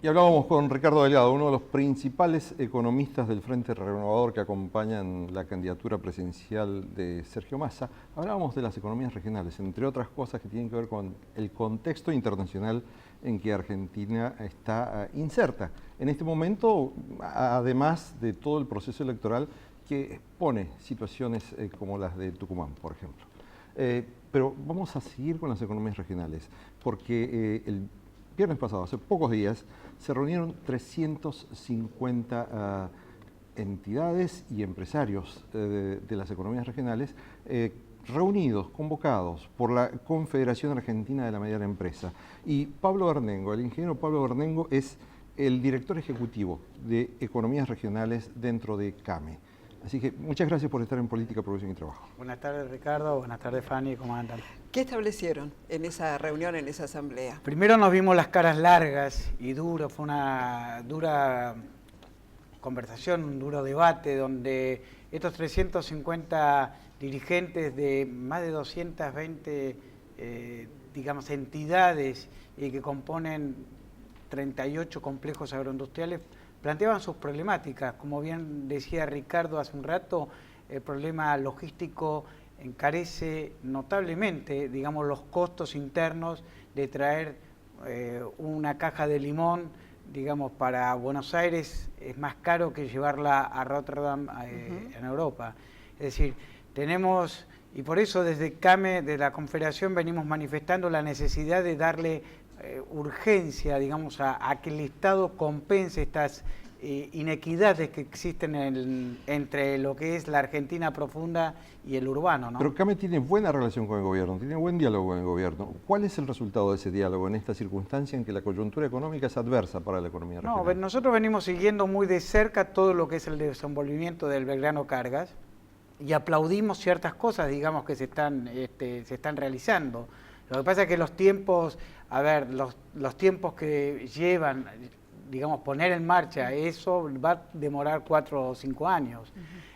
Y hablábamos con Ricardo Delgado, uno de los principales economistas del Frente Renovador que acompañan la candidatura presidencial de Sergio Massa. Hablábamos de las economías regionales, entre otras cosas que tienen que ver con el contexto internacional en que Argentina está inserta. En este momento, además de todo el proceso electoral que pone situaciones como las de Tucumán, por ejemplo. Pero vamos a seguir con las economías regionales, porque el viernes pasado, hace pocos días, se reunieron 350 entidades y empresarios de las economías regionales reunidos, convocados por la Confederación Argentina de la Mediana Empresa. Y Pablo Bernengo, el ingeniero Pablo Bernengo, es el director ejecutivo de economías regionales dentro de CAME. Así que muchas gracias por estar en Política, Producción y Trabajo. Buenas tardes, Ricardo. Buenas tardes, Fanny. ¿Cómo andan? ¿Qué establecieron en esa reunión, en esa asamblea? Primero nos vimos las caras largas y duro. Fue una dura conversación, un duro debate, donde estos 350 dirigentes de más de 220 digamos, entidades que componen 38 complejos agroindustriales planteaban sus problemáticas. Como bien decía Ricardo hace un rato, el problema logístico encarece notablemente, digamos, los costos internos de traer una caja de limón, digamos, para Buenos Aires es más caro que llevarla a Rotterdam en Europa. Es decir, tenemos, y por eso desde CAME, de la Confederación, venimos manifestando la necesidad de darle urgencia, digamos, a que el Estado compense estas inequidades que existen entre lo que es la Argentina profunda y el urbano, ¿no? Pero CAME tiene buena relación con el gobierno, tiene buen diálogo con el gobierno. ¿Cuál es el resultado de ese diálogo en esta circunstancia en que la coyuntura económica es adversa para la economía regional? No, nosotros venimos siguiendo muy de cerca todo lo que es el desenvolvimiento del Belgrano Cargas y aplaudimos ciertas cosas, digamos, que se están realizando. Lo que pasa es que los tiempos, los tiempos que llevan, digamos, poner en marcha eso va a demorar 4 o 5 años.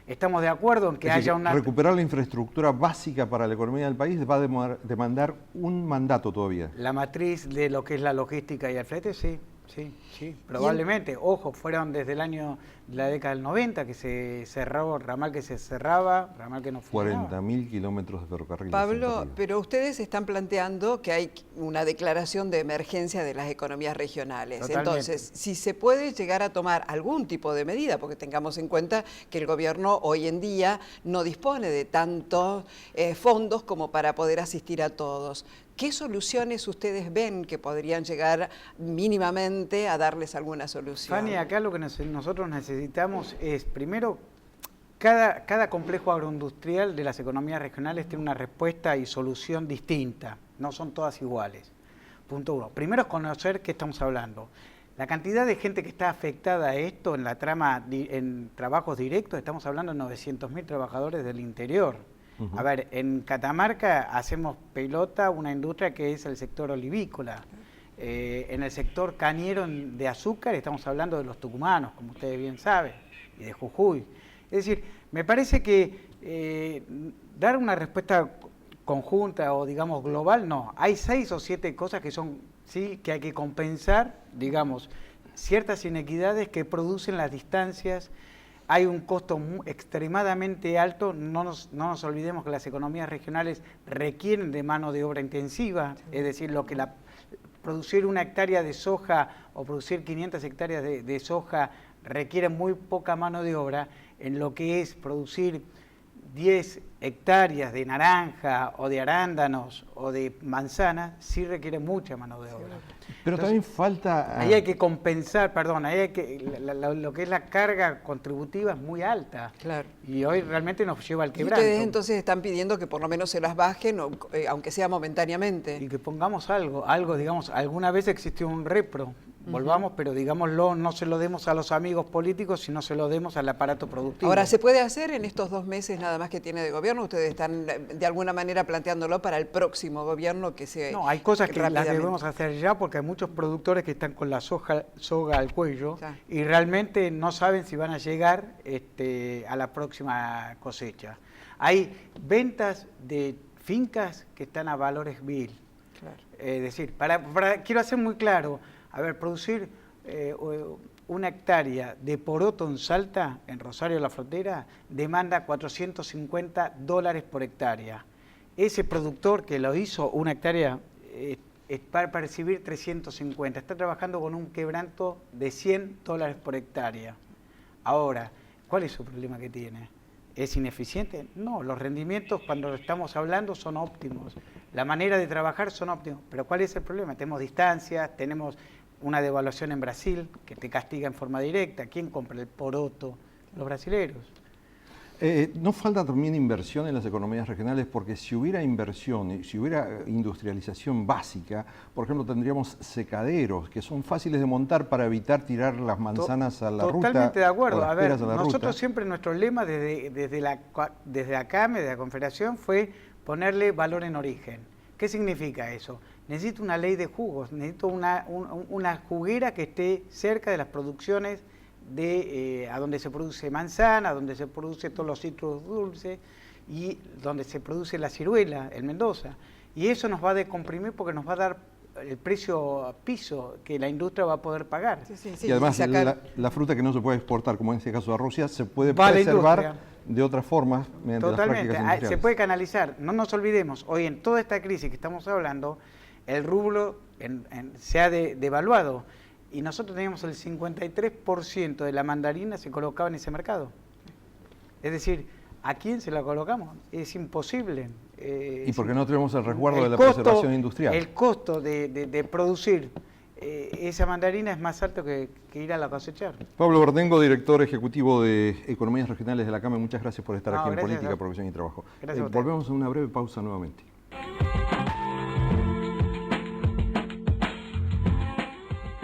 Estamos de acuerdo en que haya una... Recuperar la infraestructura básica para la economía del país va a demandar un mandato todavía. La matriz de lo que es la logística y el flete, sí, probablemente. Ojo, fueron desde el año, la década del 90 que se cerró, ramal que se cerraba, ramal que no funcionaba. 40.000 kilómetros de ferrocarril. Pablo, pero ustedes están planteando que hay una declaración de emergencia de las economías regionales. Totalmente. Entonces, si se puede llegar a tomar algún tipo de medida, porque tengamos en cuenta que el gobierno hoy en día no dispone de tantos fondos como para poder asistir a todos. ¿Qué soluciones ustedes ven que podrían llegar mínimamente a darles alguna solución? Fanny, acá lo que nosotros necesitamos es, primero, cada complejo agroindustrial de las economías regionales tiene una respuesta y solución distinta, no son todas iguales. Punto uno. Primero es conocer qué estamos hablando. La cantidad de gente que está afectada a esto en la trama, en trabajos directos, estamos hablando de 900.000 trabajadores del interior. A ver, en Catamarca hacemos pelota una industria que es el sector olivícola. En el sector cañero de azúcar estamos hablando de los tucumanos, como ustedes bien saben, y de Jujuy. Es decir, me parece que dar una respuesta conjunta o, digamos, global, no. Hay 6 o 7 cosas que son, sí, que hay que compensar, digamos, ciertas inequidades que producen las distancias. Hay un costo extremadamente alto, no nos olvidemos que las economías regionales requieren de mano de obra intensiva, es decir, producir una hectárea de soja o producir 500 hectáreas de soja requiere muy poca mano de obra, en lo que es producir 10 hectáreas de naranja o de arándanos o de manzana, sí requiere mucha mano de obra. Pero entonces, también falta... Ahí hay que compensar, lo que es la carga contributiva es muy alta. Claro. Y hoy realmente nos lleva al quebranto. Y ustedes entonces están pidiendo que por lo menos se las bajen, aunque sea momentáneamente. Y que pongamos algo, digamos, alguna vez existió un repro. Volvamos, pero digámoslo, no se lo demos a los amigos políticos, sino se lo demos al aparato productivo. Ahora, ¿se puede hacer en estos 2 meses nada más que tiene de gobierno? ¿Ustedes están de alguna manera planteándolo para el próximo gobierno que se... No, hay cosas que las debemos hacer ya porque hay muchos productores que están con la soga al cuello y realmente no saben si van a llegar a la próxima cosecha. Hay ventas de fincas que están a valores vil. Claro. Es decir, quiero hacer muy claro, a ver, producir una hectárea de poroto en Salta, en Rosario la Frontera, demanda $450 por hectárea. Ese productor que lo hizo, una hectárea, para percibir 350, está trabajando con un quebranto de $100 por hectárea. Ahora, ¿cuál es su problema que tiene? ¿Es ineficiente? No, los rendimientos cuando estamos hablando son óptimos, la manera de trabajar son óptimos, pero ¿cuál es el problema? Tenemos distancias, tenemos una devaluación en Brasil que te castiga en forma directa. ¿Quién compra el poroto? Los brasileros. ¿No falta también inversión en las economías regionales? Porque si hubiera inversión, si hubiera industrialización básica, por ejemplo, tendríamos secaderos que son fáciles de montar para evitar tirar las manzanas a la ruta. Totalmente de acuerdo. A ver, nosotros ruta. siempre nuestro lema desde acá, desde la Confederación, fue ponerle valor en origen. ¿Qué significa eso? Necesito una ley de jugos, necesito una juguera que esté cerca de las producciones a donde se produce manzana, donde se produce todos los cítricos dulces y donde se produce la ciruela, el Mendoza. Y eso nos va a decomprimir porque nos va a dar el precio piso que la industria va a poder pagar. Y además la fruta que no se puede exportar, como en este caso a Rusia, se puede preservar de otras formas mediante las prácticas industriales. Se puede canalizar. No nos olvidemos, hoy en toda esta crisis que estamos hablando, el rublo se ha devaluado. Y nosotros teníamos el 53% de la mandarina se colocaba en ese mercado. Es decir, ¿a quién se la colocamos? Es imposible. ¿Y por qué no tenemos el resguardo de la preservación industrial? El costo de producir esa mandarina es más alto que ir a la cosechar. Pablo Verdengo, director ejecutivo de Economías Regionales de la CAME, muchas gracias por estar aquí en Política, Profesión y Trabajo. Gracias volvemos a una breve pausa nuevamente.